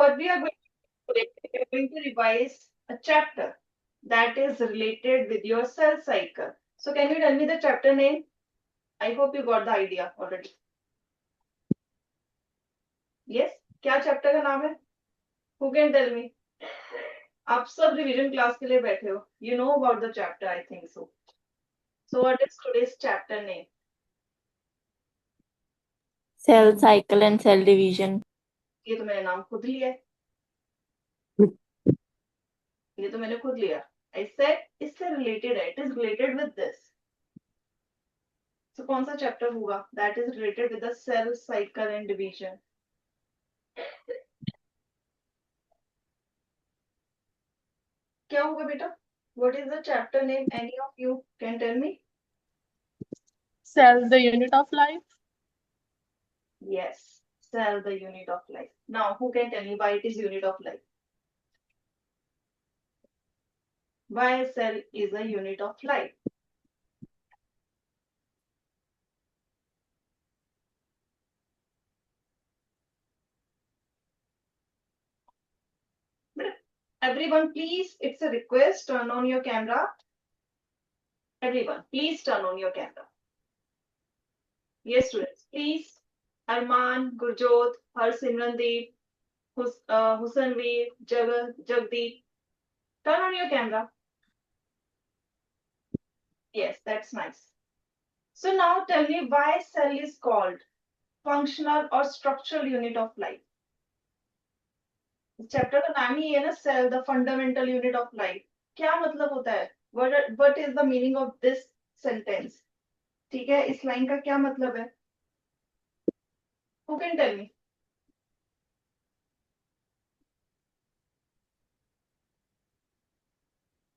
what we are going to do, we are going to revise a chapter that is related with your cell cycle. So can you tell me the chapter name? I hope you got the idea already. Yes, क्या chapter का नाम है? Who can tell me? आप सब revision class के लिए बैठे हो. You know about the chapter, I think so. So what is today's chapter name? Cell cycle and cell division. ये तो मैंने नाम खुद लिया है. ये तो मैंने खुद लिया. I said इससे related है. It is related with this. So कौन सा चैप्टर होगा? That is related with the cell cycle and division. क्या होगा बेटा? What is the chapter name? Any of you can tell me? Cell, the unit of life. Yes, cell, the unit of life. Now, who can tell me why it is unit of life? Why a cell is a unit of life? Everyone, please, it's a request, turn on your camera. Everyone, please turn on your camera. Yes, students, please. Arman, Gurjot, Harsimrandeep, Husanveer, Jagdeep, turn on your camera. Yes, that's nice. So now tell me why cell is called functional or structural unit of life. Chapter का नाम ही है ना cell the fundamental unit of life. क्या मतलब होता है? What is the meaning of this sentence? ठीक है, इस लाइन का क्या मतलब है? Who can tell me?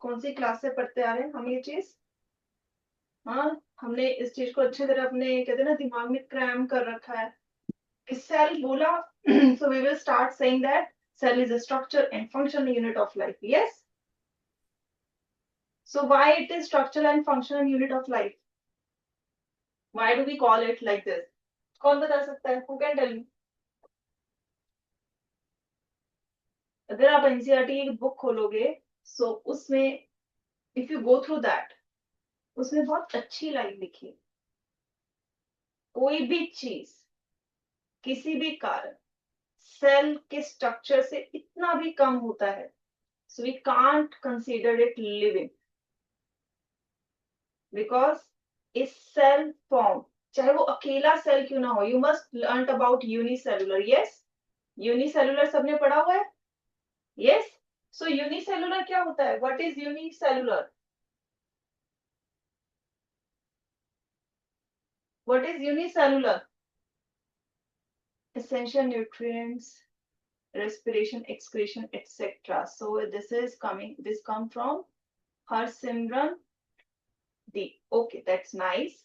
कौन सी क्लास से पढ़ते आ रहे हैं हम ये चीज? हाँ, हमने इस चीज को अच्छी तरह अपने कहते हैं ना दिमाग में क्रैम कर रखा है. इस सेल बोला so we will start saying that cell is a structure and functional unit of life. Yes. So why it is structural and functional unit of life? Why do we call it like this? कौन बता सकता है? Who can tell me? अगर आप NCERT की book खोलोगे सो उसमें if you go through that उसमें बहुत अच्छी लाइन लिखी है. कोई भी चीज किसी भी कारण सेल के स्ट्रक्चर से इतना भी कम होता है so we can't consider it living because इस सेल फॉर्म चाहे वो अकेला सेल क्यों ना हो. You must learn about unicellular. Yes, unicellular सबने पढ़ा हुआ है. यस, सो यूनिसेलुलर क्या होता है? What is unicellular? What is unicellular? Essential nutrients, respiration, excretion, etc. So this come from Harsimran D. Okay, that's nice.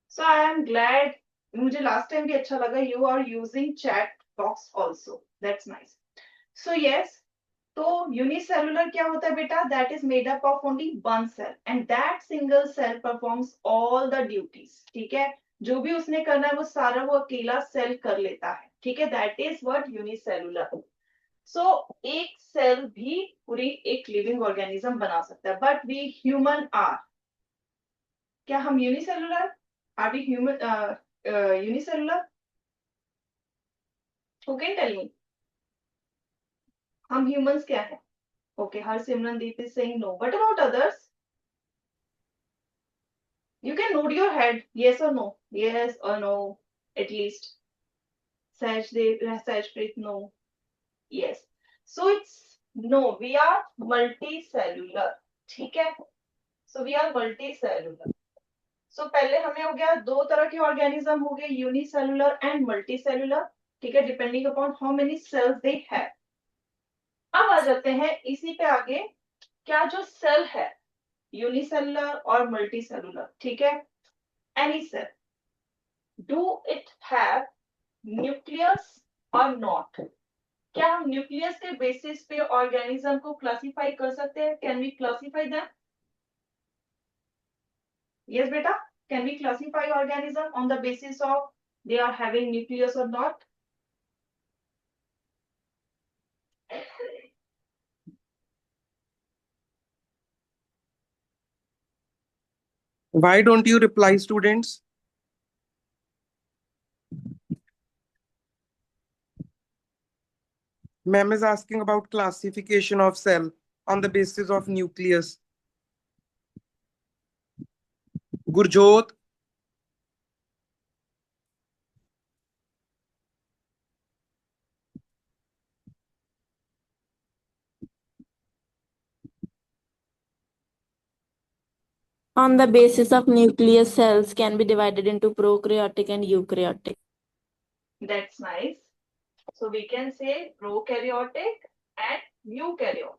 So I am glad. मुझे last time भी अच्छा लगा. You are using chat box also. That's nice. So yes. तो unicellular क्या होता है बेटा? That is made up of only one cell and that single cell performs all the duties. ठीक है, जो भी उसने करना है वो सारा वो अकेला सेल कर लेता है. ठीक है, दैट इज व्हाट यूनिसेलुलर. सो एक सेल भी पूरी एक लिविंग ऑर्गेनिज्म बना सकता है. बट वी ह्यूमन आर, क्या हम यूनिसेलुलर? Are we human unicellular? Who can tell me? हम ह्यूमंस क्या है? Okay, here Simrandeep is saying no. What about others? You can nod your head, yes or no. Yes or no, at least. Sajdeep, no. Yes. So it's no. We are multicellular. ठीक है? So we are multicellular. So पहले हमें हो गया दो तरह के organism हो गए, यूनिसेलुलर एंड मल्टीसेलुलर. ठीक है, depending upon how many cells they have. अब आ जाते हैं इसी पे आगे. क्या जो सेल है यूनिसेलुलर और मल्टीसेलुलर, ठीक है, any cell, do it have nucleus और नॉट? क्या हम न्यूक्लियस के बेसिस पे ऑर्गेनिज्म को क्लासिफाई कर सकते हैं? Can we classify them? Yes बेटा, can we classify organism on the basis of they are having nucleus और not? Why don't you reply, students? Ma'am is asking about classification of cell on the basis of nucleus. Gurjot, On the basis of nucleus, cells can be divided into prokaryotic and eukaryotic. That's nice. So we can say prokaryotic and eukaryotic.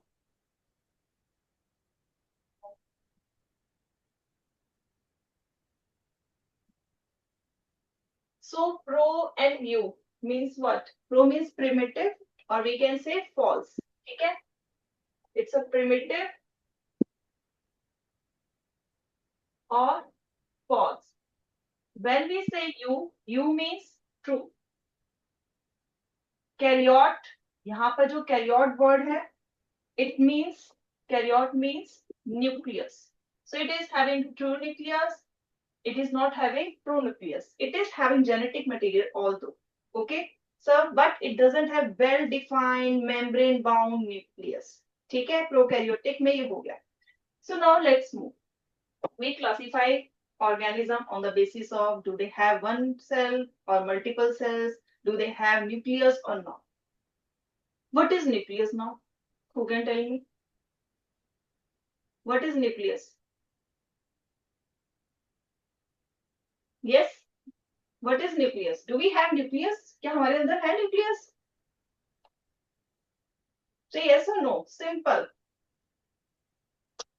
So pro and eu means what? Pro means primitive, or we can say false. Okay? It's a primitive or false. When we say you means true. Karyot, यहाँ पर जो karyot word है, karyot means nucleus. So it is having true nucleus. It is not having pronucleus. It is having genetic material although. Okay? So, but it doesn't have well-defined membrane-bound nucleus. ठीक है? Prokaryotic में ये हो गया. So now let's move. We classify organism on the basis of do they have one cell or multiple cells? Do they have nucleus or not? What is nucleus now? Who can tell me? What is nucleus? Yes? What is nucleus? Do we have nucleus? क्या हमारे अंदर है nucleus? Say yes or no. Simple.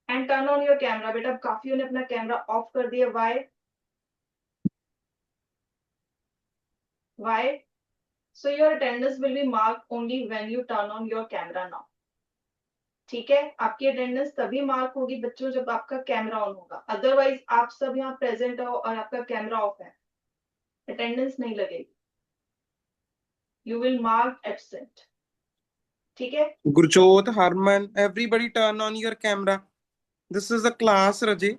And turn on your camera. बेटा काफियों ने अपना camera off कर दिया. Why? Why? So your attendance will be marked only when you turn on your camera now. ठीक है, आपकी अटेंडेंस तभी मार्क होगी बच्चों जब आपका कैमरा ऑन होगा. अदरवाइज आप सब यहाँ प्रेजेंट हो और आपका कैमरा ऑफ है, अटेंडेंस नहीं लगेगी. You will mark absent. ठीक है. Gurjot, Harman, everybody turn on your camera. This is a class, Raji.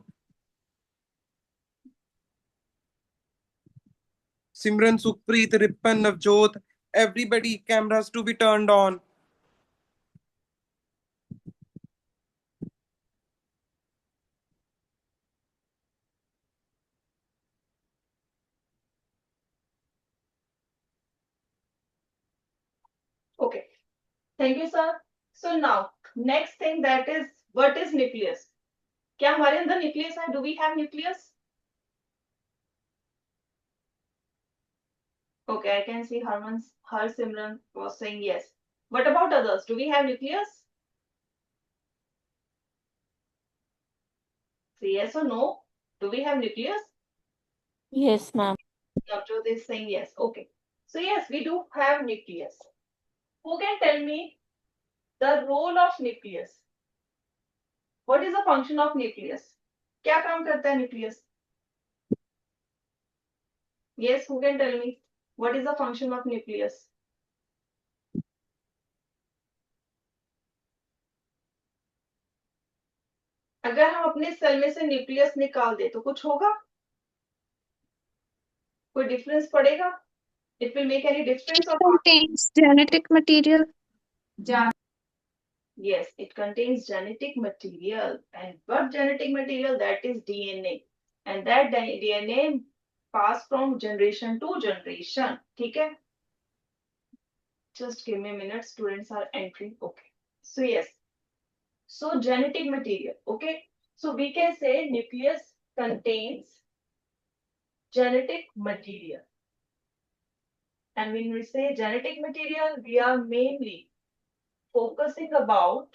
Simran, Sukhpreet, Ripan, Navjot, everybody cameras to be turned on. Okay. Thank you, sir. So now, next thing that is, what is nucleus? क्या हमारे अंदर nucleus है? Do we have nucleus? Okay, I can see Har Simran was saying yes. What about others? Do we have nucleus? Say yes or no. Do we have nucleus? Yes, ma'am. Navjot is saying yes. Okay. So yes, we do have nucleus. Who can tell me the role of nucleus? What is the function of nucleus? क्या काम करता है nucleus? Yes, who can tell me what is the function of nucleus? अगर हम अपने cell में से nucleus निकाल दे तो कुछ होगा? कोई डिफरेंस पड़ेगा? It will make any difference or not? Contains genetic material. Yes, it contains genetic material. And what genetic material? That is DNA. And that DNA pass from generation to generation. ठीक है? Just give me a minute. Students are entering. Okay. So yes. So genetic material. Okay. So we can say nucleus contains genetic material. And when we say genetic material, we are mainly focusing about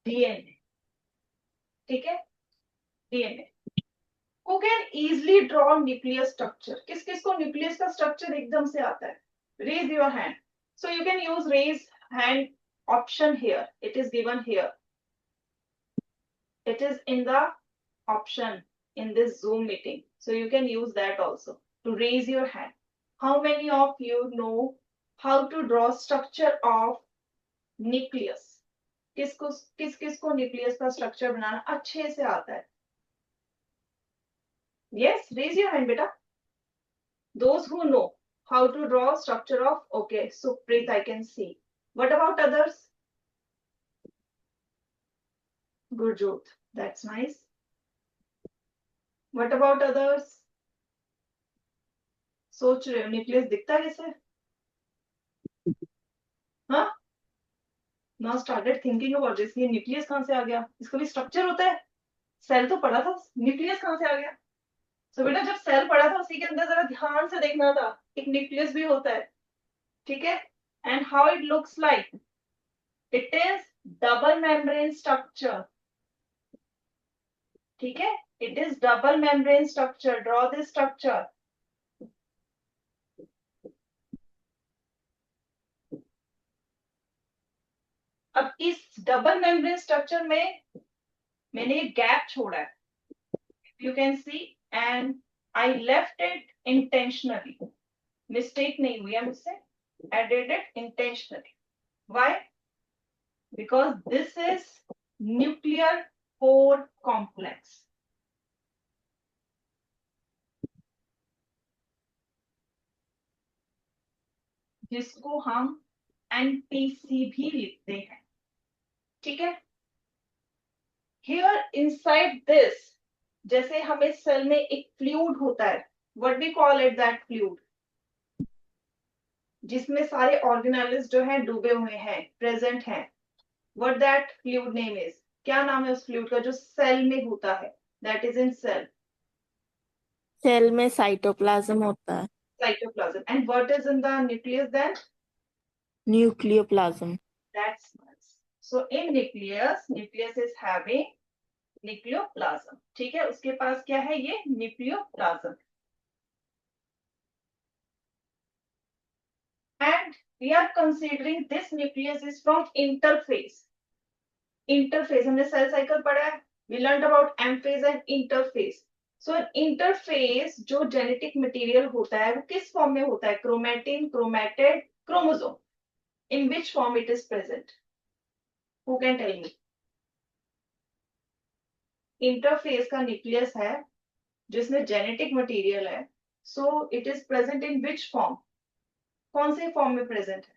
DNA. ठीक है? DNA. Who can easily draw nucleus structure? किस किस को nucleus का structure एकदम से आता है? Raise your hand. So you can use raise hand option here. It is given here. It is in the option in this Zoom meeting. So you can use that also to raise your hand. How many of you know how to draw structure of nucleus? किस किस को nucleus का structure बनाना अच्छे से आता है? Yes, raise your hand, beta. Those who know how to draw structure of, okay, Supreet, I can see. What about others? Gurjot, that's nice. What about others? सोच रहे हो न्यूक्लियस दिखता है कैसे? हाँ? Now started thinking about this. ये nucleus कहाँ से आ गया? इसका भी स्ट्रक्चर होता है? सेल तो पढ़ा था, न्यूक्लियस कहाँ से आ गया? So बेटा जब सेल पढ़ा था उसी के अंदर जरा ध्यान से देखना था, एक न्यूक्लियस भी होता है, ठीक है? And how it looks like? It is double membrane structure. ठीक है? It is double membrane structure. Draw this structure. अब इस डबल मेम्ब्रेन स्ट्रक्चर में मैंने एक गैप छोड़ा है. You can see, and I left it intentionally. Mistake नहीं हुई है मुझसे. I did it intentionally. Why? Because this is nuclear core complex. जिसको हम NPC भी लिखते हैं, ठीक है? Here inside this, जैसे हमें सेल में एक फ्लूइड होता है, what we call it that fluid, जिसमें सारे ऑर्गेनेल्स जो हैं डूबे हुए हैं, प्रेजेंट हैं. What that fluid name is? क्या नाम है उस फ्लूइड का जो सेल में होता है? That is in cell. Cell में साइटोप्लाज्म होता है. Cytoplasm. And what is in the nucleus then? Nucleoplasm. That's nice. So in nucleus is having nucleoplasm. ठीक है, उसके पास क्या है? ये nucleoplasm. And we are considering this nucleus is from interphase. Interphase हमने सेल साइकिल पढ़ा है. We learned about M phase and interphase. So interphase जो जेनेटिक मटेरियल होता है वो किस फॉर्म में होता है? Chromatin, chromatid, chromosome. In which form it is present? Who can tell me? Interphase का न्यूक्लियस है जिसमें जेनेटिक मटेरियल है. So it is present in which form? कौन से फॉर्म में प्रेजेंट है?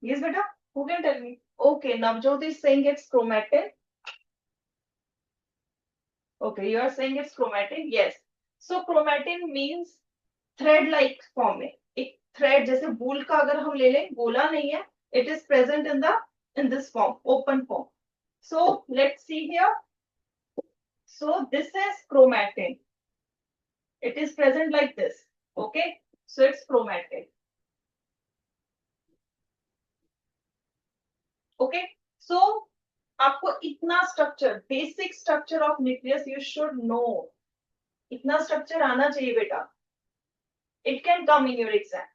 Yes, beta. Who can tell me? Okay, Navjot is saying it's chromatin. Okay, you are saying it's chromatin. Yes. So chromatin means thread-like form में. एक thread जैसे वूल का अगर हम ले लें, गोला नहीं है. It is present in this form, open form. So let's see here. So this is chromatin. It is present like this. Okay. So it's chromatin. Okay. So आपको इतना structure, basic structure of nucleus you should know. इतना structure आना चाहिए बेटा. It can come in your exam.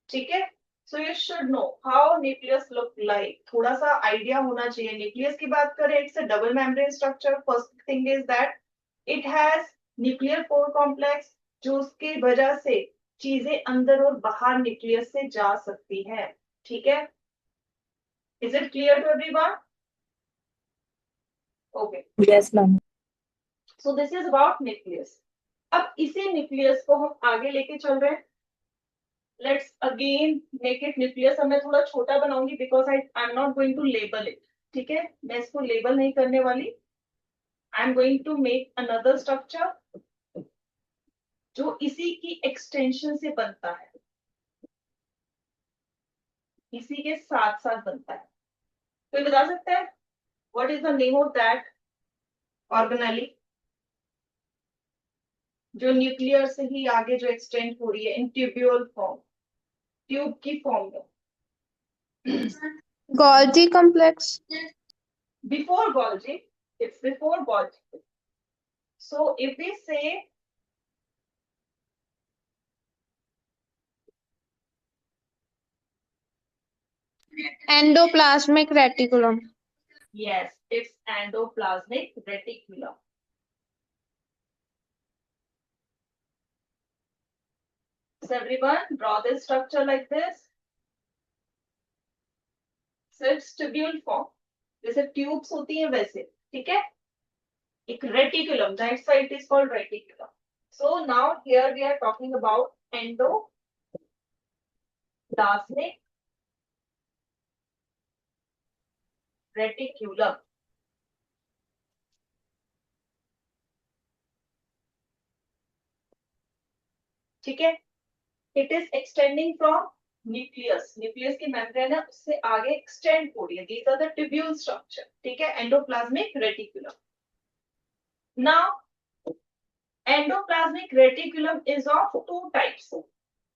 ठीक है? So you should know how nucleus look like. थोड़ा सा आइडिया होना चाहिए. न्यूक्लियस की बात करें, it's a double membrane structure. First thing is that it has nuclear core complex, जो उसकी वजह से चीजें अंदर और बाहर न्यूक्लियस से जा सकती है. ठीक है? Is it clear to everyone? Okay. Yes ma'am. So this is about nucleus. अब इसी न्यूक्लियस को हम आगे लेके चल रहे हैं. Let's again make it nucleus. अब मैं थोड़ा छोटा बनाऊंगी because I'm not going to label it. ठीक है? मैं इसको लेबल नहीं करने वाली. I'm going to make another structure जो इसी की एक्सटेंशन से बनता है, इसी के साथ साथ बनता है. कोई बता सकता है what is the name of that organelle जो न्यूक्लियर से ही आगे जो एक्सटेंड हो रही है इन ट्यूब्यूल फॉर्म, ट्यूब की फॉर्म में? Golgi complex. Before Golgi, it's before Golgi. So if we say Endoplasmic reticulum. yes, it's endoplasmic reticulum. So everyone draw this structure like this. So it's tubule form. जैसे tubes होती हैं वैसे. ठीक है? एक reticulum. That's why it is called reticulum. So now here we are talking about endoplasmic reticulum. ठीक है? It is extending from nucleus. Nucleus की membrane है उससे आगे extend हो रही है. These are the tubule structure. ठीक है? Endoplasmic reticulum. Now endoplasmic reticulum is of two types.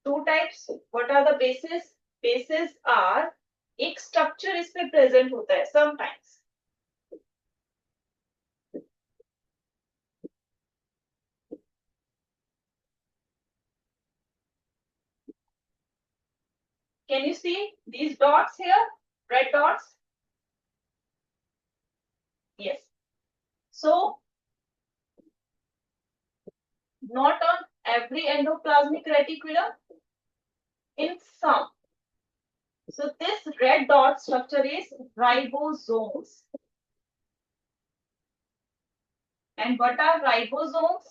Two types. What are the bases? Bases are एक structure इसमें present होता है sometimes. Can you see these dots here? Red dots? Yes. So, not on every endoplasmic reticulum, in some. So, this red dot structure is ribosomes. And what are ribosomes?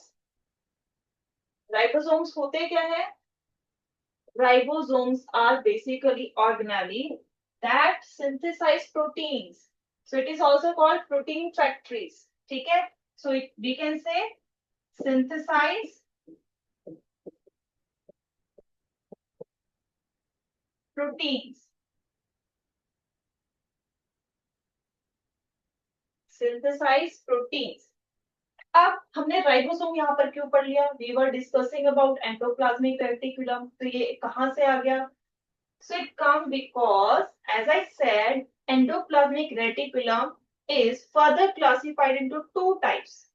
Ribosomes होते क्या है? Ribosomes are basically organelles that synthesize proteins. So it is also called protein factories. ठीक है? So we can say synthesize proteins. Synthesize proteins. अब हमने ribosome यहाँ पर क्यों पढ़ लिया? We were discussing about endoplasmic reticulum. तो ये कहाँ से आ गया? So it comes because, as I said, endoplasmic reticulum is further classified into two types.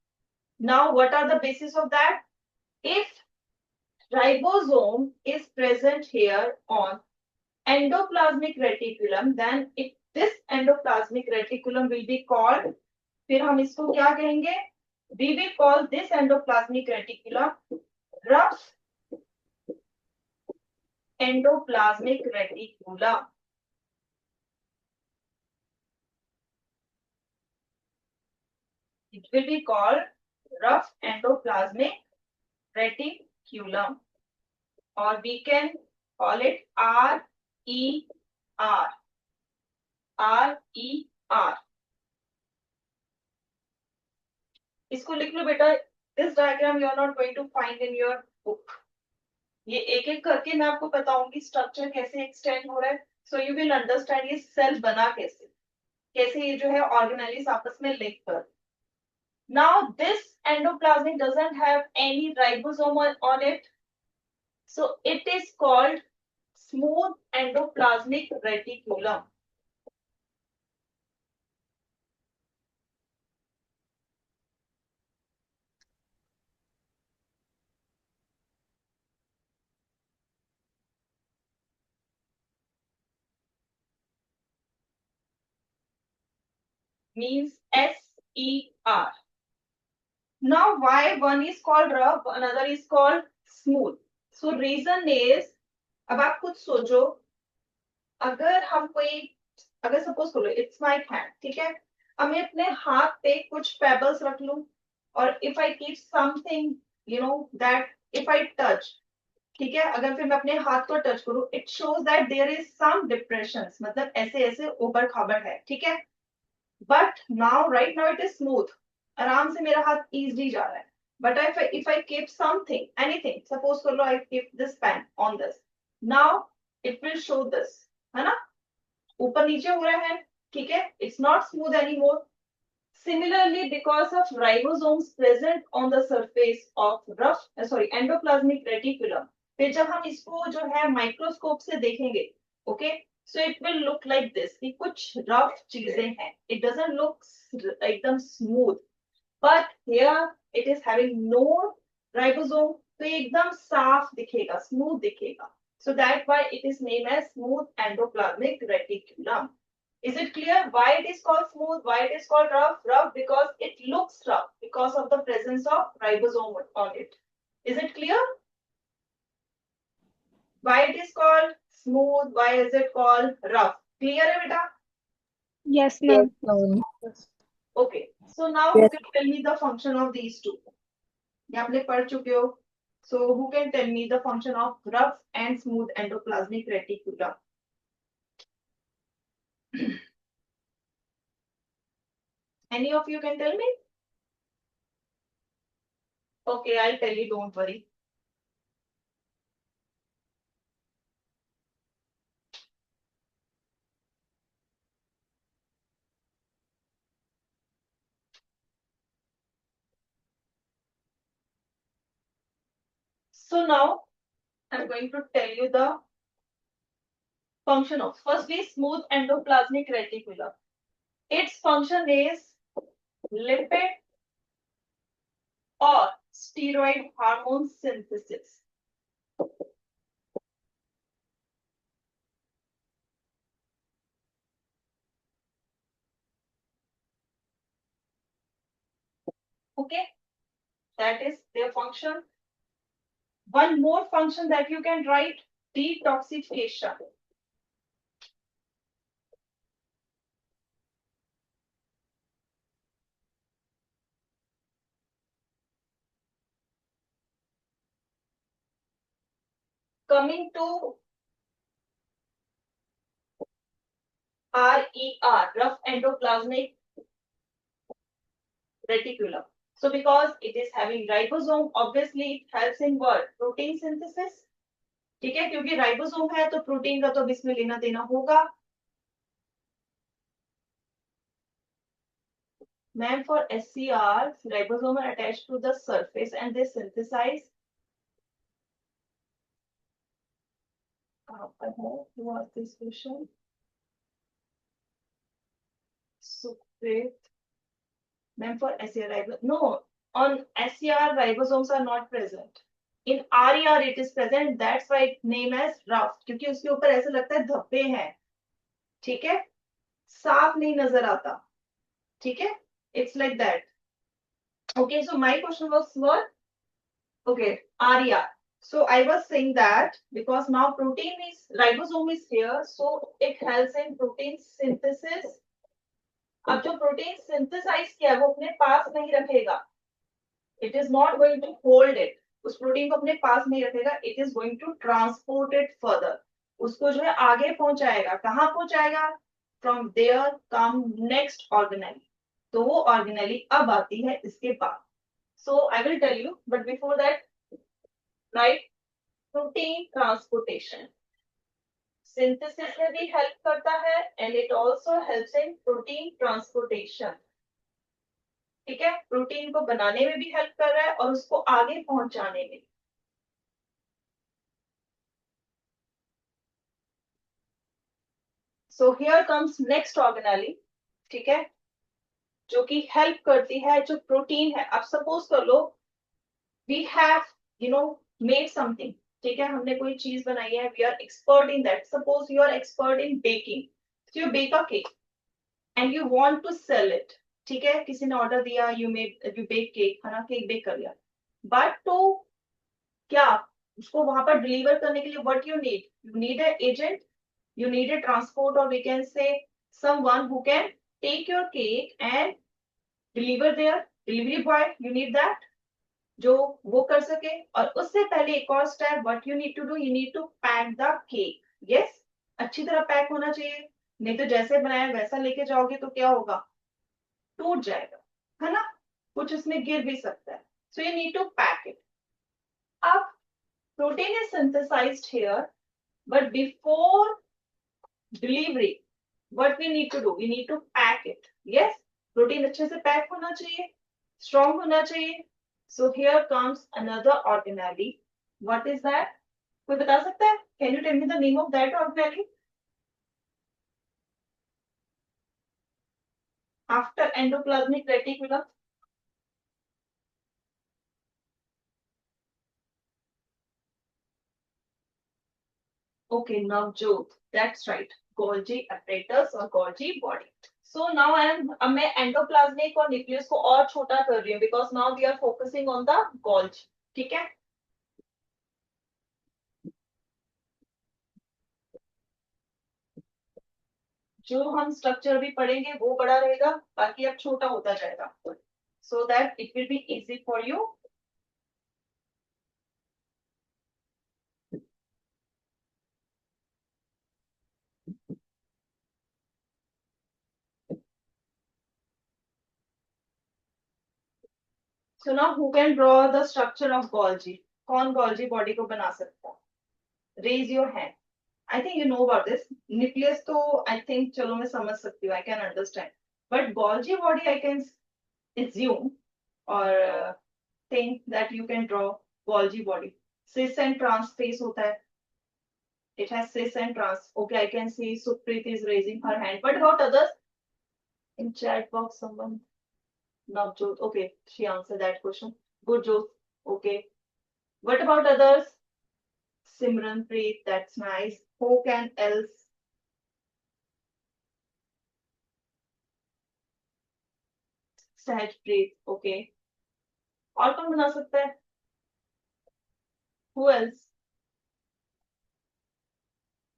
Now, what are the basis of that? If ribosome is present here on endoplasmic reticulum, then this endoplasmic reticulum will be called, फिर हम इसको क्या कहेंगे? We will call this endoplasmic reticulum rough endoplasmic reticulum. It will be called rough endoplasmic reticulum, or we can call it RER. RER. इसको लिख लो बेटा. This diagram you are not going to find in your book. ये एक एक करके मैं आपको बताऊंगी स्ट्रक्चर कैसे एक्सटेंड हो रहा है. So you will understand ये सेल बना कैसे ये जो है ऑर्गेनेलिस आपस में लिंक कर. Now this endoplasmic doesn't have any ribosome on it. So it is called smooth endoplasmic reticulum. Means SER. Now why one is called rough, another is called smooth? So reason is, अब आप खुद सोचो, अगर suppose करो it's my hand, ठीक है? अब मैं अपने हाथ पे कुछ पेबल्स रख लूं और if I keep something that if I touch, ठीक है, अगर फिर मैं अपने हाथ को टच करूं, it shows that there is some depressions, मतलब ऐसे ऐसे ऊपर खाबर है, ठीक है? But now right now it is smooth, आराम से मेरा हाथ इजीली जा रहा है. But if I keep something, anything, suppose कर लो I keep this pen on this, now it will show this, है ना? ऊपर नीचे हो रहा है, ठीक है? It's not smooth anymore. Similarly, because of ribosomes present on the surface of endoplasmic reticulum, फिर जब हम इसको जो है माइक्रोस्कोप से देखेंगे, okay, so it will look like this, कि कुछ रफ चीजें हैं. It doesn't look एकदम smooth, but here it is having no ribosome, तो ये एकदम साफ दिखेगा, smooth दिखेगा. So that's why it is named as smooth endoplasmic reticulum. Is it clear why it is called smooth, why it is called rough? Rough because it looks rough because of the presence of ribosome on it. Is it clear? Why it is called smooth, why is it called rough? Clear है बेटा? Yes, ma'am. No. Okay, so now who can tell me the function of these two? ये आपने पढ़ चुके हो. So who can tell me the function of rough and smooth endoplasmic reticulum? Any of you can tell me? Okay, I'll tell you, don't worry. So now I'm going to tell you the function of firstly smooth endoplasmic reticulum. Its function is lipid or steroid hormone synthesis. Okay, that is their function. One more function that you can write, detoxification. Coming to RER, rough endoplasmic reticulum. So because it is having ribosome, obviously it helps in what? Protein synthesis. ठीक है, क्योंकि ribosome है तो protein का तो अब इसमें लेना देना होगा. Ma'am, for SCR, ribosome are attached to the surface and they synthesize. I hope you asked this question. Sucrate. Ma'am, for SCR ribosome, no, on SCR ribosomes are not present. In RER it is present. That's why it name as rough. क्योंकि उसके ऊपर ऐसा लगता है धब्बे हैं. ठीक है, साफ नहीं नजर आता. ठीक है, it's like that. Okay, so my question was what? Okay, RER. So I was saying that because now ribosome is here, so it helps in protein synthesis. अब जो प्रोटीन सिंथेसाइज किया है वो अपने पास नहीं रखेगा. It is not going to hold it. उस protein को अपने पास नहीं रखेगा. It is going to transport it further. उसको जो है आगे पहुंचाएगा. कहाँ पहुंचाएगा? From there come next organelle. तो वो organelle अब आती है इसके बाद. So I will tell you, but before that, right? Protein transportation. Synthesis में भी help करता है and it also helps in protein transportation. ठीक है, प्रोटीन को बनाने में भी हेल्प कर रहा है और उसको आगे पहुंचाने में. So here comes next organelle. ठीक है, जो कि हेल्प करती है जो प्रोटीन है. अब सपोज कर लो we have made something. ठीक है, हमने कोई चीज बनाई है. We are expert in that. Suppose you are expert in baking. So you bake a cake and you want to sell it. ठीक है, किसी ने ऑर्डर दिया, you bake cake, है ना, केक बेक कर लिया. बट तो क्या उसको वहां पर डिलीवर करने के लिए what you need an agent, you need a transport, or we can say someone who can take your cake and deliver there. Delivery boy, you need that, जो वो कर सके. और उससे पहले एक और step, what you need to do, you need to pack the cake. Yes, अच्छी तरह पैक होना चाहिए, नहीं तो जैसे बनाया वैसा लेके जाओगे तो क्या होगा? टूट जाएगा, है ना, कुछ इसमें गिर भी सकता है. So you need to pack it. अब protein is synthesized here, but before delivery, what we need to do? We need to pack it. Yes, protein अच्छे से pack होना चाहिए, strong होना चाहिए. So here comes another organelle. What is that? कोई बता सकता है? Can you tell me the name of that organelle? After endoplasmic reticulum. Okay, Navjot. That's right. Golgi apparatus or Golgi body. So now अब मैं endoplasmic और nucleus को और छोटा कर रही हूँ because now we are focusing on the Golgi. ठीक है? जो हम स्ट्रक्चर भी पढ़ेंगे वो बड़ा रहेगा, बाकी अब छोटा होता जाएगा, so that it will be easy for you. So now who can draw the structure of Golgi? कौन Golgi body को बना सकता है? Raise your hand. I think you know about this. Nucleus तो I think चलो मैं समझ सकती हूँ, I can understand. But Golgi body I can assume or think that you can draw Golgi body. Cis and trans space होता है. It has cis and trans. Okay, I can see Supreet is raising her hand. What about others? In chat box, someone. Navjot. Okay, she answered that question. Good, Jot. Okay. What about others? Simranpreet, that's nice. Who can else? Sahajpreet, okay. और कौन बना सकता है? Who else?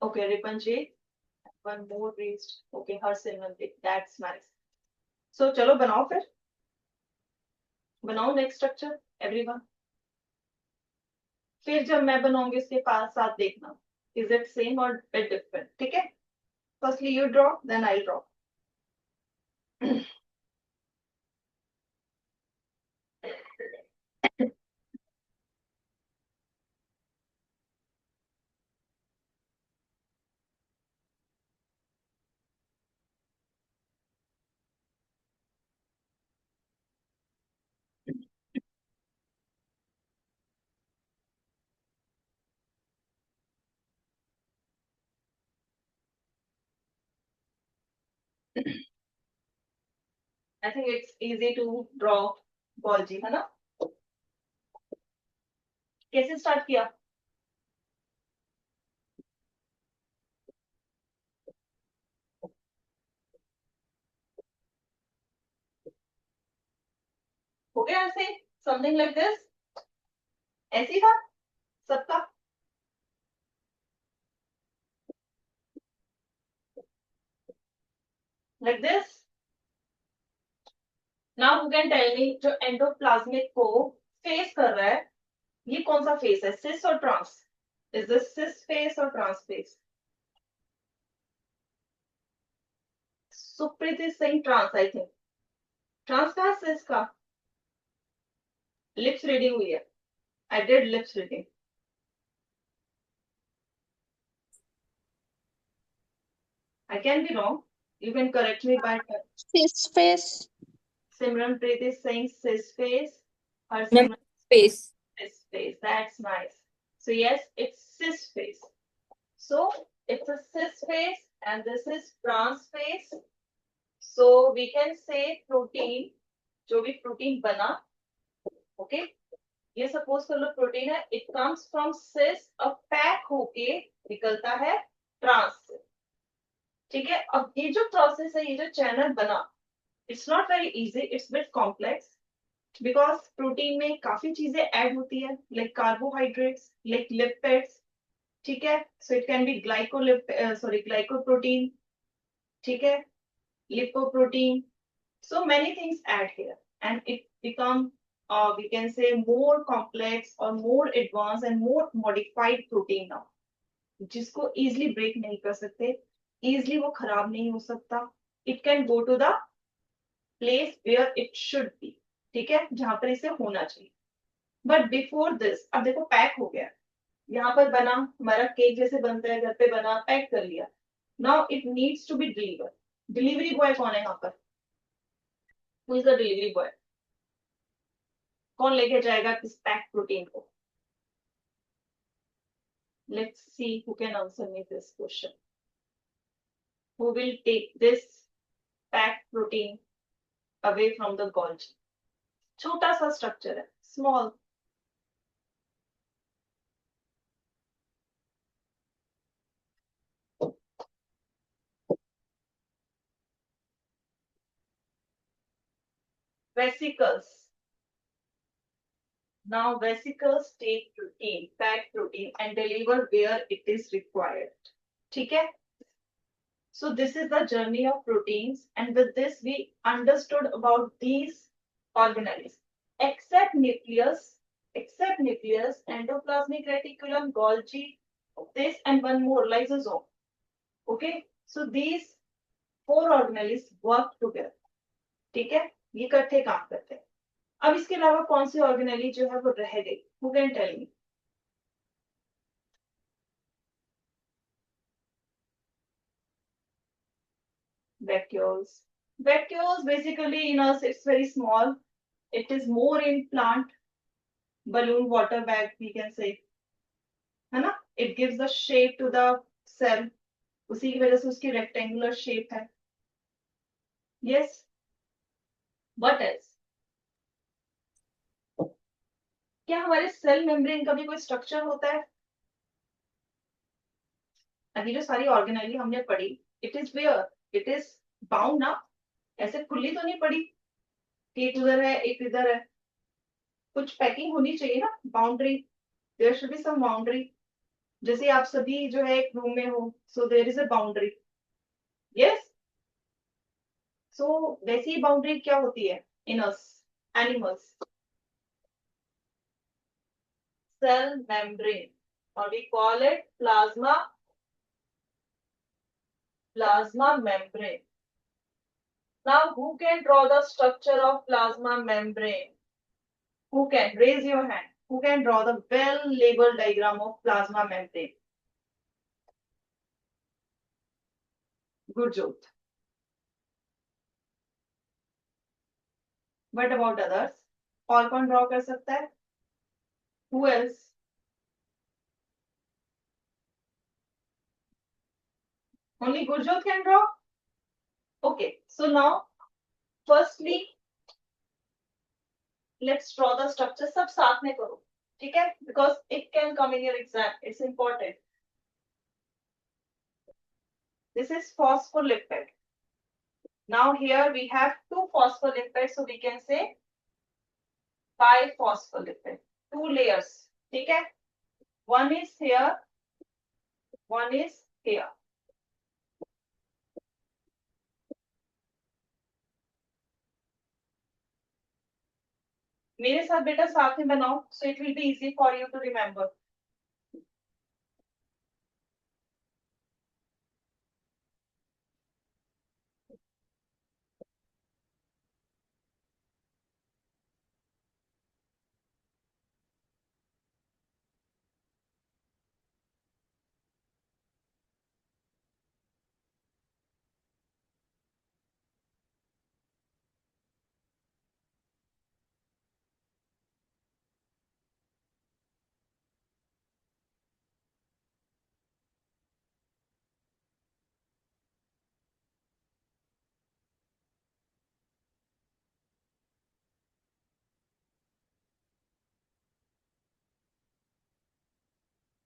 Okay, Ripanji. One more raised. Okay, her Simranpreet. That's nice. So चलो बनाओ फिर. बनाओ next structure, everyone. फिर जब मैं बनाऊंगी उसके पास साथ देखना. Is it same or bit different? ठीक है? Firstly you draw, then I'll draw. I think it's easy to draw Golgi, है ना? कैसे start किया? हो गया ऐसे? Something like this? ऐसे ही था? सबका? Like this? Now who can tell me जो endoplasmic को face कर रहा है, ये कौन सा face है? Cis or trans? Is this cis face or trans face? Supreet is saying trans, I think. Trans का cis का? Lips reading हुई है. I did lips reading. I can be wrong. You can correct me by Cis face. Simranpreet is saying cis face. Her No, Simran space. cis face. That's nice. So yes, it's cis face. So it's a cis face and this is trans face. So we can say protein, जो भी protein बना, okay? ये suppose कर लो protein है, it comes from cis, अब pack होके निकलता है trans से, ठीक है? अब ये जो process है, ये जो channel बना, it's not very easy, it's bit complex because protein में काफी चीजें add होती है, like carbohydrates, like lipids, ठीक है? So it can be glycoprotein, ठीक है? Lipoprotein. So many things add here and it become we can say more complex or more advanced and more modified protein now. जिसको easily break नहीं कर सकते, easily वो खराब नहीं हो सकता. It can go to the place where it should be. ठीक है, जहां पर इसे होना चाहिए. But before this, अब देखो पैक हो गया. यहाँ पर बना, हमारा केक जैसे बनता है, घर पे बना, पैक कर लिया. Now it needs to be delivered. Delivery boy कौन है यहाँ पर? Who is the delivery boy? कौन लेके जाएगा इस पैक प्रोटीन को? Let's see who can answer me this question. Who will take this packed protein away from the Golgi? छोटा सा structure है, small. Vesicles. Now vesicles take protein, packed protein and deliver where it is required. ठीक है? So this is the journey of proteins, and with this we understood about these organelles. Except nucleus, endoplasmic reticulum, Golgi, this and one more, lysosome. Okay, so these four organelles work together. ठीक है, ये इकट्ठे काम करते हैं. अब इसके अलावा कौन सी ऑर्गेनेली जो है वो रह गई? Who can tell me? Vacuoles. Vacuoles basically in us it's very small. It is more in plant. Balloon water bag we can say. है ना? It gives the shape to the cell. उसी की वजह से उसकी rectangular shape है. Yes. What else? क्या हमारे सेल मेम्ब्रेन का भी कोई स्ट्रक्चर होता है? अभी जो सारी ऑर्गेनेली हमने पढ़ी, it is where, it is bound ना, ऐसे खुली तो नहीं पड़ी कि एक उधर है एक इधर है. कुछ पैकिंग होनी चाहिए ना, boundary. There should be some boundary. जैसे आप सभी जो है एक रूम में हो, so there is a boundary. Yes. So वैसी बाउंड्री क्या होती है in us animals? Cell membrane, और we call it plasma membrane. Now, who can draw the structure of plasma membrane? Who can? Raise your hand. Who can draw the well-labeled diagram of plasma membrane? Good job. What about others? और कौन draw कर सकता है? Who else? Only Gurjot can draw? Okay, so now, firstly, let's draw the structure. सब साथ में करो, ठीक है? Because it can come in your exam. It's important. This is phospholipid. Now here we have two phospholipids, so we can say biphospholipid. Two layers, ठीक है? One is here, one is here. मेरे साथ बेटा साथ में बनाओ, so it will be easy for you to remember.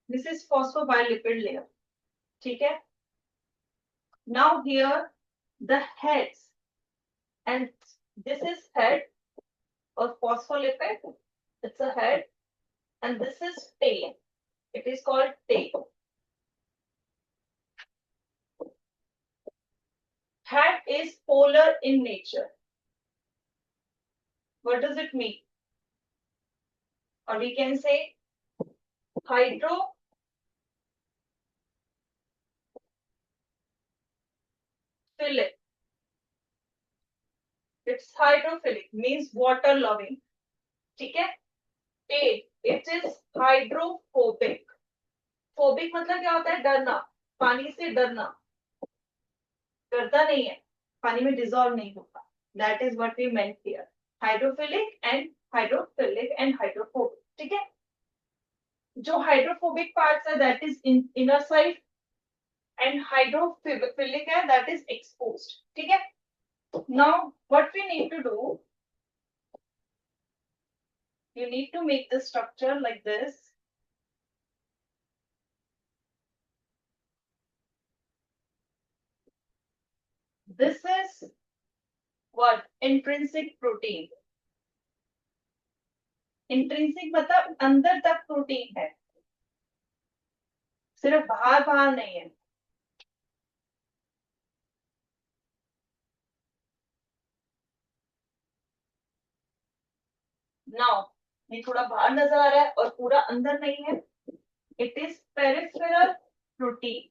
This is phosphobilipid layer, ठीक है? Now here the heads, and this is head of phospholipid. It's a head, and this is tail. It is called tail. Head is polar in nature. What does it mean? Or we can say hydrophilic. It's hydrophilic, means water loving. ठीक है? Tail, it is hydrophobic. Phobic मतलब क्या होता है? डरना, पानी से डरना. डरता नहीं है, पानी में dissolve नहीं होता. That is what we meant here. Hydrophilic and hydrophobic. ठीक है? जो hydrophobic parts है, that is in inner side, and hydrophilic है, that is exposed. ठीक है? Now, what we need to do, you need to make the structure like this. This is what? Intrinsic protein. Intrinsic मतलब अंदर तक protein है, सिर्फ बाहर बाहर नहीं है. नाउ ये थोड़ा बाहर नजर आ रहा है और पूरा अंदर नहीं है. It is peripheral protein.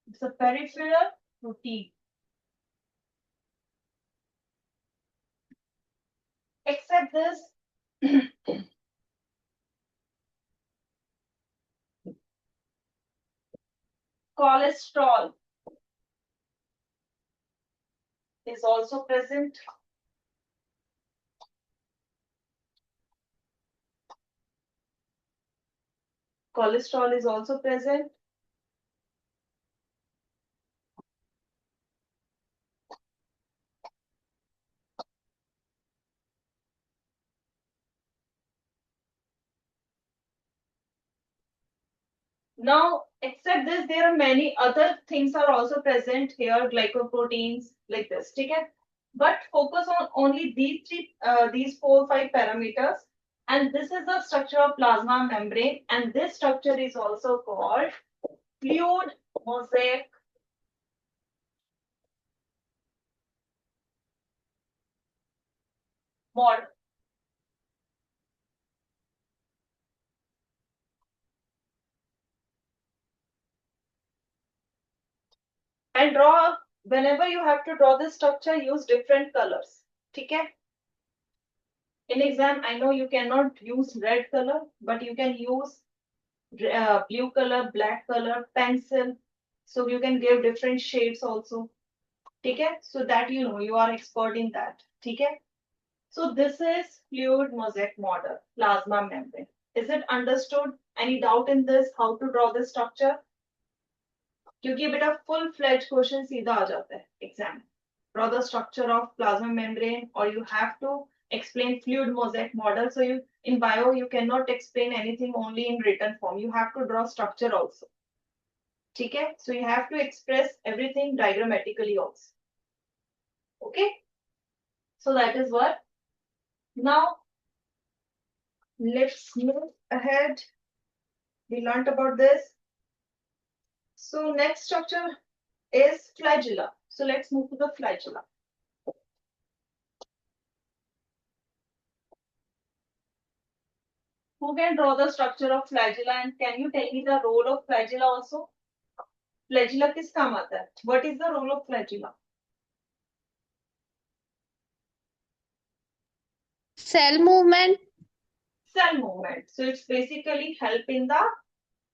It's a peripheral protein. Except this, cholesterol is also present. Cholesterol is also present. Now, except this, there are many other things are also present here, glycoproteins like this. Okay? But focus on only these 4-5 parameters. And this is the structure of plasma membrane. And this structure is also called fluid mosaic model. And whenever you have to draw this structure, use different colors. Okay? In exam, I know you cannot use red color, but you can use blue color, black color, pencil. So you can give different shades also. Okay? So that you know you are expert in that. Okay? So this is fluid mosaic model, plasma membrane. Is it understood? Any doubt in this? How to draw this structure? क्योंकि बेटा full fledged question सीधा आ जाता है exam. Draw the structure of plasma membrane, or you have to explain fluid mosaic model. So you in bio you cannot explain anything only in written form. You have to draw structure also. Okay? So you have to express everything diagrammatically also. Okay? So that is what. Now let's move ahead. We learned about this. So next structure is flagella. So let's move to the flagella. Who can draw the structure of flagella, and can you tell me the role of flagella also? Flagella किस काम आता है? What is the role of flagella? Cell movement. Cell movement. So it's basically help in the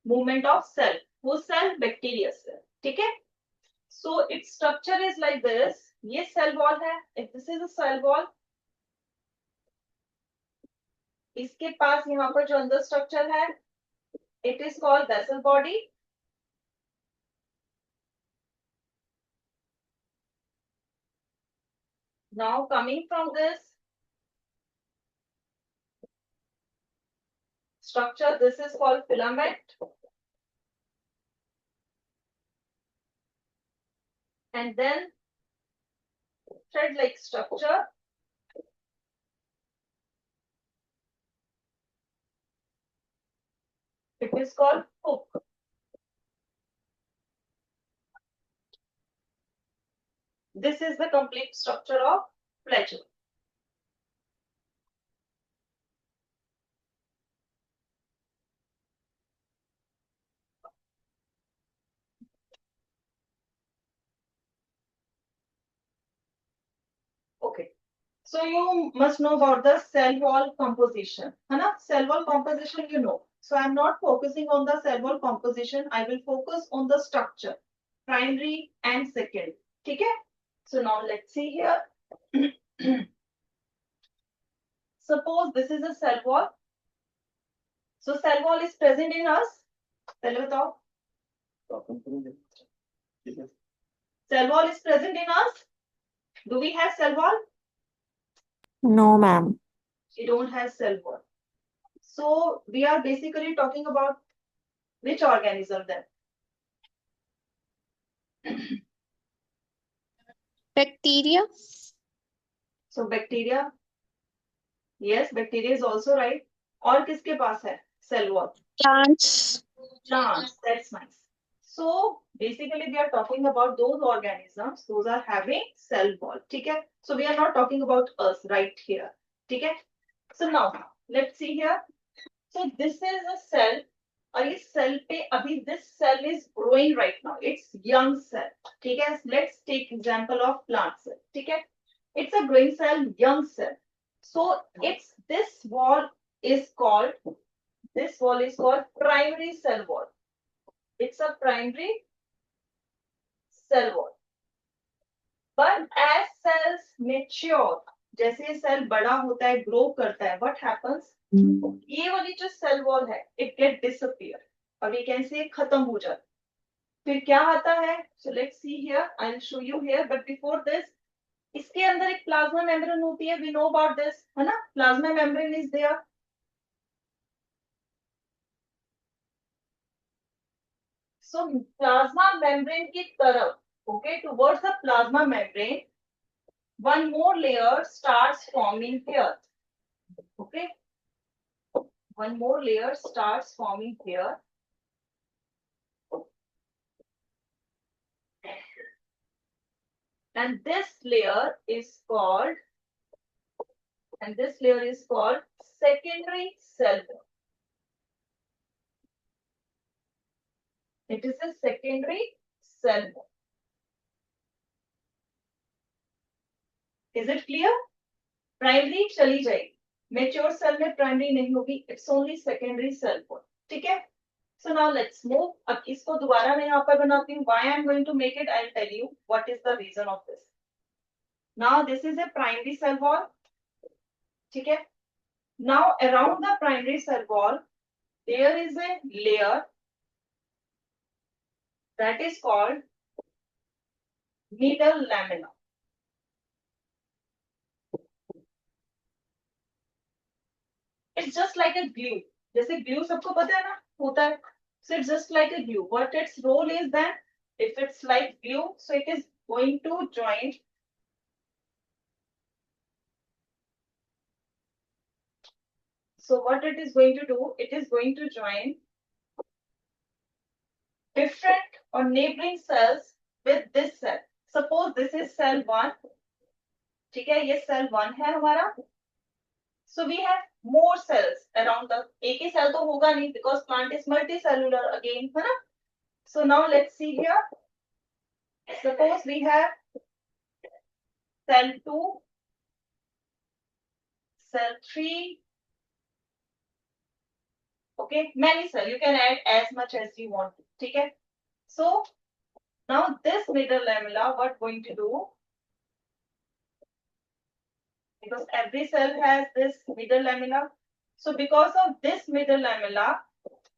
movement of cell. वो cell bacteria cell. ठीक है? So its structure is like this. ये cell wall है. If this is a cell wall, इसके पास यहाँ पर जो अंदर structure है, it is called vessel body. Now coming from this structure, this is called filament. And then thread-like structure. It is called hook. This is the complete structure of flagella. Okay. So you must know about the cell wall composition. Hana? Cell wall composition you know. So I'm not focusing on the cell wall composition. I will focus on the structure, primary and secondary. Okay? So now let's see here. Suppose this is a cell wall. So cell wall is present in us. Cell wall is present in us. Do we have cell wall? No, ma'am. We don't have cell wall. So we are basically talking about which organism then? Bacteria. So bacteria. Yes, bacteria is also right. और किसके पास है cell wall? Plants. Plants. That's nice. So basically we are talking about those organisms, those are having cell wall. ठीक है? So we are not talking about us right here. ठीक है. So now let's see here. So this is a cell. और इस cell पे अभी this cell is growing right now. It's young cell. ठीक है. Let's take example of plant cell. ठीक है. It's a growing cell, young cell. So it's this wall is called primary cell wall. It's a primary cell wall. But as cells mature, जैसे cell बड़ा होता है, grow करता है, what happens? ये वाली जो सेल वॉल है, it get disappear. और ये कैसे खत्म हो जाता. फिर क्या आता है? So let's see here. I'll show you here. But before this, इसके अंदर एक प्लाज्मा मेम्ब्रेन होती है. We know about this, है ना? Plasma membrane is there. So plasma membrane की तरफ, okay, towards the plasma membrane, one more layer starts forming here. Okay, one more layer starts forming here. And this layer is called secondary cell wall. It is a secondary cell wall. Is it clear? Primary चली जाएगी. Mature cell में primary नहीं होगी. It's only secondary cell wall. ठीक है? So now let's move. अब इसको दोबारा मैं यहाँ पर बनाती हूँ. Why I'm going to make it? I'll tell you what is the reason of this. Now this is a primary cell wall. ठीक है? Now around the primary cell wall, there is a layer that is called middle lamina. It's just like a glue. जैसे glue सबको पता है ना, होता है. So it's just like a glue. What its role is that if it's like glue, so it is going to join. So what it is going to do, it is going to join different or neighboring cells with this cell. Suppose this is cell 1. ठीक है, ये cell 1 है हमारा. So we have more cells around the. एक ही cell तो होगा नहीं because plant is multicellular again, है ना? So now let's see here. Suppose we have cell 2, cell 3. Okay, many cells. You can add as much as you want. ठीक है? So now this middle lamella, what going to do? Because every cell has this middle lamella. So because of this middle lamella,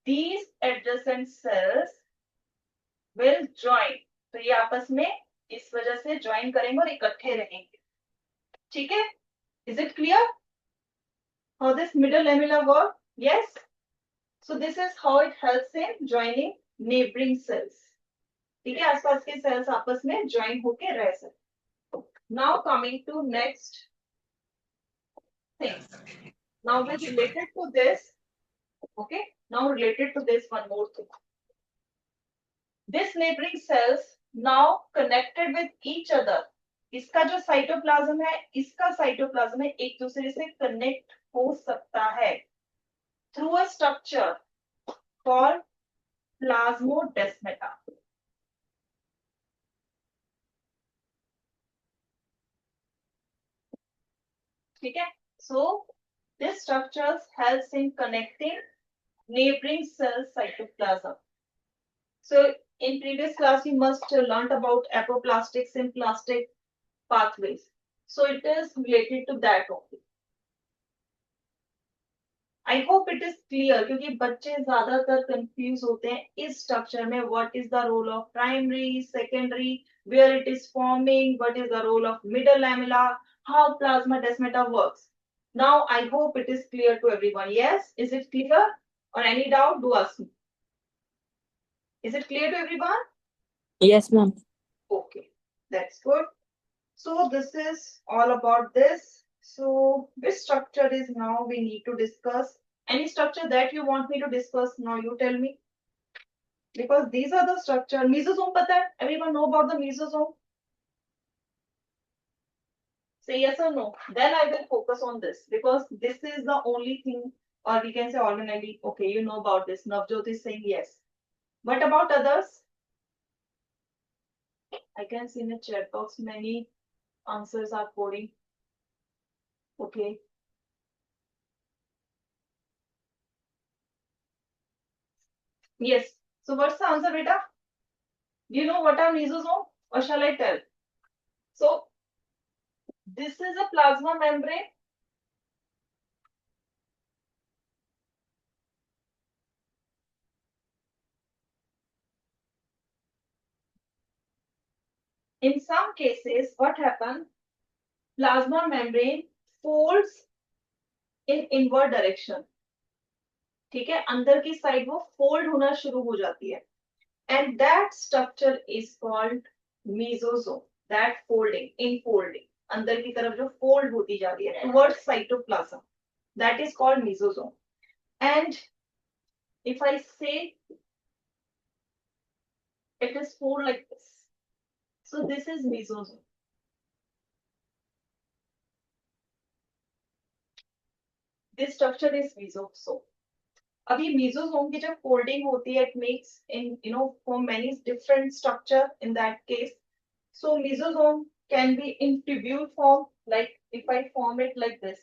these adjacent cells will join. तो ये आपस में इस वजह से join करेंगे और इकट्ठे रहेंगे. ठीक है? Is it clear? How this middle lamella work? Yes. So this is how it helps in joining neighboring cells. ठीक है? आसपास के cells आपस में join होके रह सकते. Now coming to next things. Now related to this, okay? Now related to this, one more thing. This neighboring cells now connected with each other. इसका जो साइटोप्लाज्म है, इसका साइटोप्लाज्म है, एक दूसरे से कनेक्ट हो सकता है through a structure called plasmodesmata. ठीक है? So this structure helps in connecting neighboring cell cytoplasm. So in previous class, you must have learnt about apoplastic, symplastic pathways. So it is related to that only. I hope it is clear क्योंकि बच्चे ज्यादातर confuse होते हैं इस structure में. What is the role of primary, secondary, where it is forming, what is the role of middle lamella, how plasmodesmata works. Now I hope it is clear to everyone. Yes, is it clear? Or any doubt? Do ask me. Is it clear to everyone? Yes, ma'am. Okay, that's good. So this is all about this. So which structure is now we need to discuss? Any structure that you want me to discuss now, you tell me. Because these are the structure. Mesosome पता है? Everyone know about the mesosome? Say yes or no. Then I will focus on this because this is the only thing, or we can say ordinarily, okay, you know about this. Navjot is saying yes. What about others? I can see in the chat box many answers are pouring. Okay. Yes. So what's the answer, beta? Do you know what are mesosome, or shall I tell? So this is a plasma membrane. In some cases, what happens? Plasma membrane folds in inward direction. ठीक है, अंदर की side वो fold होना शुरू हो जाती है. And that structure is called mesosome. That folding, infolding, अंदर की तरफ जो fold होती जा रही है towards cytoplasm, that is called mesosome. And if I say it is fold like this, so this is mesosome. This structure is mesosome. अभी mesosome की जब folding होती है, it makes in form many different structure in that case. So mesosome can be in tubule form, like if I form it like this,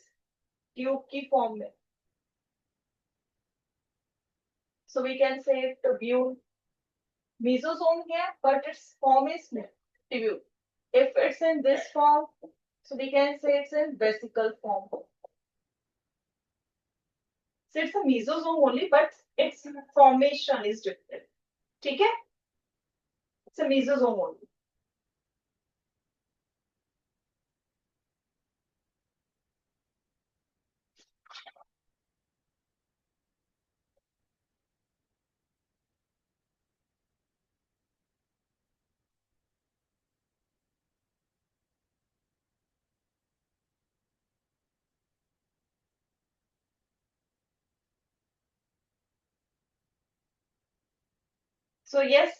tube की form में. So we can say tubule. Mesosome here, but its form is tubule. If it's in this form, so we can say it's in vesicle form. So it's a mesosome only, but its formation is different. ठीक है? It's a mesosome only. So yes,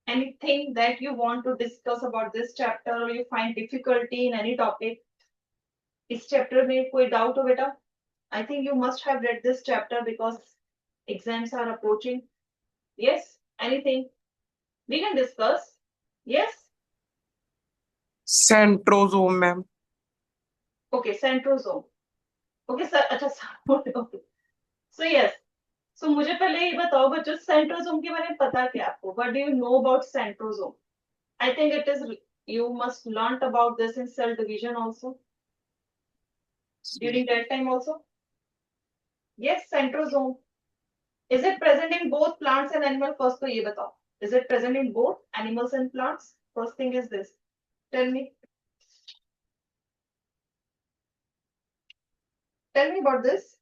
anything that you want to discuss about this chapter or you find difficulty in any topic, इस chapter में कोई doubt हो बेटा? I think you must have read this chapter because exams are approaching. Yes, anything? We can discuss. Yes? Centrosome, ma'am. Okay, centrosome. Okay, sir. अच्छा, okay. So yes. So मुझे पहले ये बताओ बच्चों, centrosome के बारे में पता क्या आपको? What do you know about centrosome? I think it is, you must learnt about this in cell division also. During that time also? Yes, centrosome. Is it present in both plants and animals? First तो ये बताओ. Is it present in both animals and plants? First thing is this. Tell me. Tell me about this.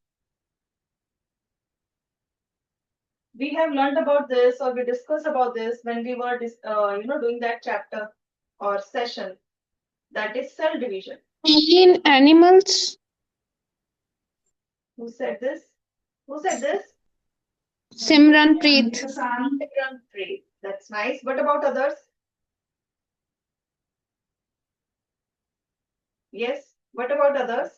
We have learned about this, or we discussed about this when we were doing that chapter or session. That is cell division. In animals, Who said this? Who said this? Simranpreet. Great. That's nice. What about others? Yes. What about others?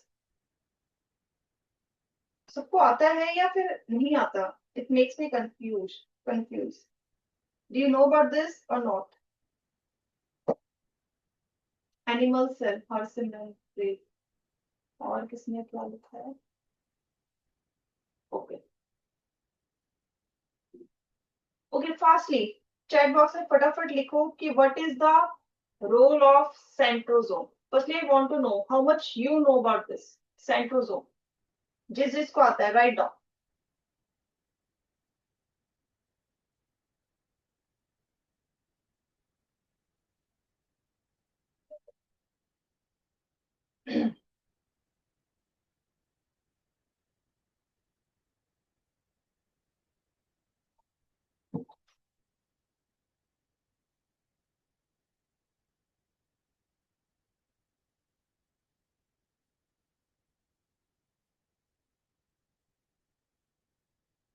सबको आता है या फिर नहीं आता? It makes me confused. Do you know about this or not? Animal cell, Harsimran. और किसने क्या लिखा है? Okay. Okay, fastly. Chat box में फटाफट लिखो कि what is the role of centrosome. Firstly, I want to know how much you know about this centrosome. जिसको आता है, write down.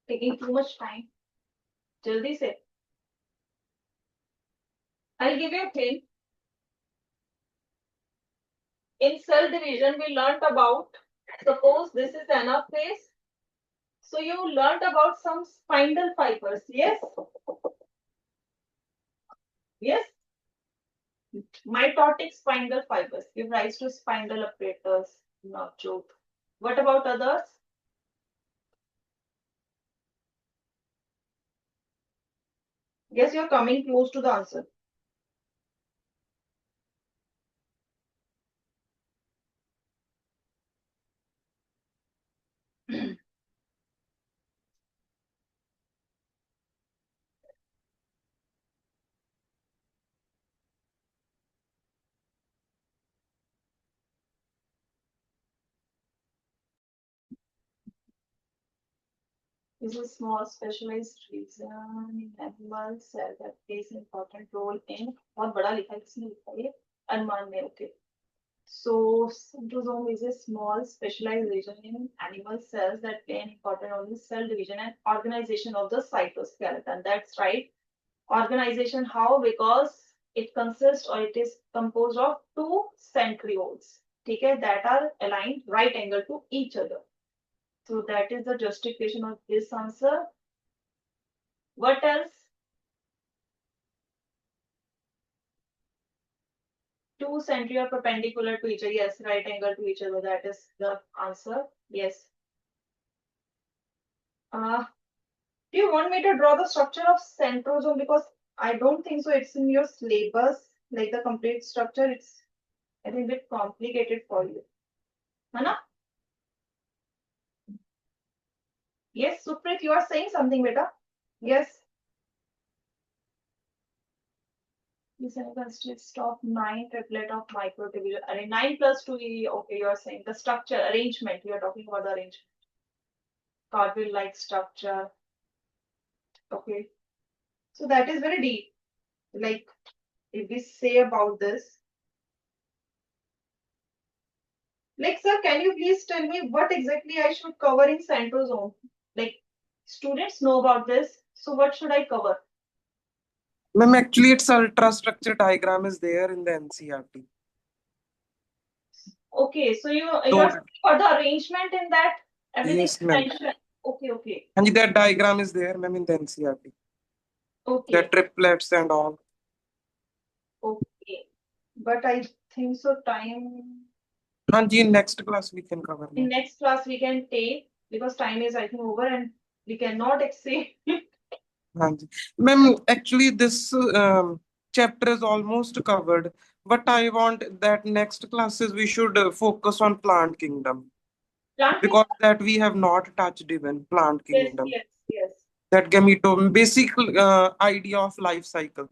Taking too much time. जल्दी से. I'll give you a hint. In cell division, we learnt about, suppose this is anaphase. So you learnt about some spindle fibers, yes? Yes? Mitotic spindle fibers give rise to spindle apparatus, not joke. What about others? Guess you're coming close to the answer. Is a small specialized region in animal cell that plays an important role in बहुत बड़ा लिखा है किसने लिखा है ये अनुमान में okay. So centrosome is a small specialized region in animal cells that play an important role in cell division and organization of the cytoskeleton. That's right. Organization how? Because it consists or it is composed of two centrioles. ठीक है, that are aligned right angle to each other. So that is the justification of this answer. What else? Two centrioles are perpendicular to each other. Yes, right angle to each other. That is the answer. Yes. Do you want me to draw the structure of centrosome? Because I don't think so. It's in your syllabus, like the complete structure. It's, I think, a bit complicated for you. Hana? Yes, Suprit, you are saying something, beta. Yes. This consists of 9 triplet of microtubular array. 9 plus 2, okay, you are saying the structure, arrangement. You are talking about the arrangement. Cartwheel-like structure. Okay. So that is very deep. Like, if we say about this. Like, sir, can you please tell me what exactly I should cover in centrosome? Like, students know about this. So what should I cover? Ma'am, actually, its ultra-structure diagram is there in the NCERT. Okay, so you're Don't- for the arrangement in that everything Yes, ma'am. mentioned. Okay. And that diagram is there, ma'am, in the NCERT. Okay. The triplets and all. Okay. But I think so time Hanji, in next class we can cover. in ma'am. next class we can take because time is I think over and we cannot exceed. Hanji. Ma'am, actually this chapter is almost covered. But I want that next classes we should focus on plant kingdom. Plant Because that we have not touched even plant yes, kingdom. yes. That gametome, basic idea of life cycle.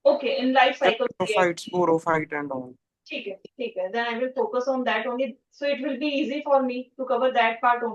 Okay, in life cycle. Phyte, sporophyte and all. ठीक है. Then I will focus on that only. So it will be easy for me to cover that part only.